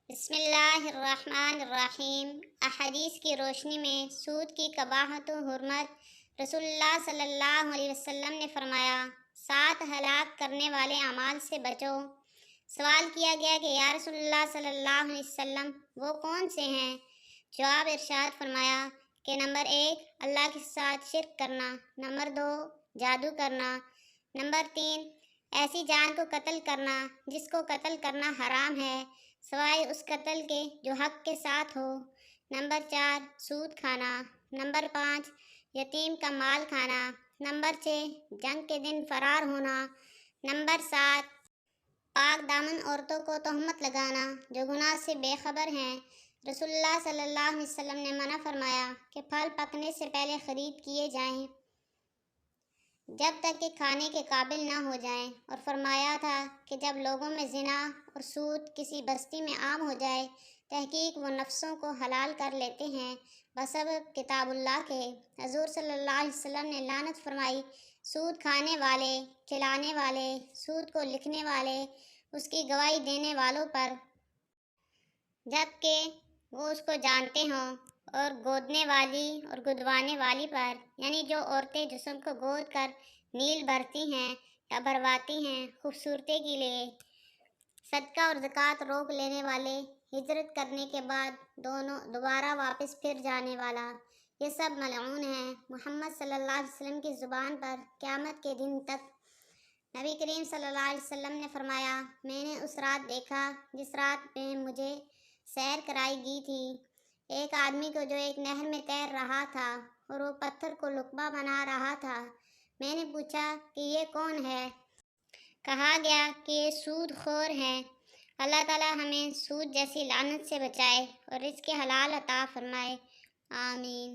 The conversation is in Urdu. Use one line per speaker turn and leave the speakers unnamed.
بسم اللہ الرحمن الرحیم۔ احادیث کی روشنی میں سود کی قباحت و حرمت۔ رسول اللہ صلی اللہ علیہ وسلم نے فرمایا، 7 ہلاک کرنے والے اعمال سے بچو۔ سوال کیا گیا کہ یا رسول اللہ صلی اللہ علیہ وسلم وہ کون سے ہیں؟ جواب ارشاد فرمایا کہ نمبر 1 اللہ کے ساتھ شرک کرنا، نمبر 2 جادو کرنا، نمبر 3 ایسی جان کو قتل کرنا جس کو قتل کرنا حرام ہے سوائے اس قتل کے جو حق کے ساتھ ہو، نمبر 4 سود کھانا، نمبر 5 یتیم کا مال کھانا، نمبر 6 جنگ کے دن فرار ہونا، نمبر 7 پاک دامن عورتوں کو تہمت لگانا جو گناہ سے بے خبر ہیں۔ رسول اللہ صلی اللہ علیہ وسلم نے منع فرمایا کہ پھل پکنے سے پہلے خرید کیے جائیں جب تک کہ کھانے کے قابل نہ ہو جائیں، اور فرمایا تھا کہ جب لوگوں میں زنا اور سود کسی بستی میں عام ہو جائے، تحقیق وہ نفسوں کو حلال کر لیتے ہیں بسبب کتاب اللہ کے۔ حضور صلی اللہ علیہ وسلم نے لعنت فرمائی سود کھانے والے، کھلانے والے، سود کو لکھنے والے، اس کی گواہی دینے والوں پر، جبکہ وہ اس کو جانتے ہوں، اور گودنے والی اور گدوانے والی پر، یعنی جو عورتیں جسم کو گود کر نیل بھرتی ہیں یا بھرواتی ہیں خوبصورتی کے لیے، صدقہ اور زکوٰۃ روک لینے والے، ہجرت کرنے کے بعد دوبارہ واپس پھر جانے والا، یہ سب ملعون ہیں۔ محمد صلی اللہ علیہ وسلم کی زبان پر قیامت کے دن تک۔ نبی کریم صلی اللہ علیہ وسلم نے فرمایا، میں نے اس رات دیکھا جس رات میں مجھے سیر کرائی گئی تھی، ایک آدمی کو جو ایک نہر میں تیر رہا تھا اور وہ پتھر کو لقمہ بنا رہا تھا۔ میں نے پوچھا کہ یہ کون ہے؟ کہا گیا کہ یہ سود خور ہیں۔ اللہ تعالی ہمیں سود جیسی لعنت سے بچائے اور رزق حلال عطا فرمائے، آمین۔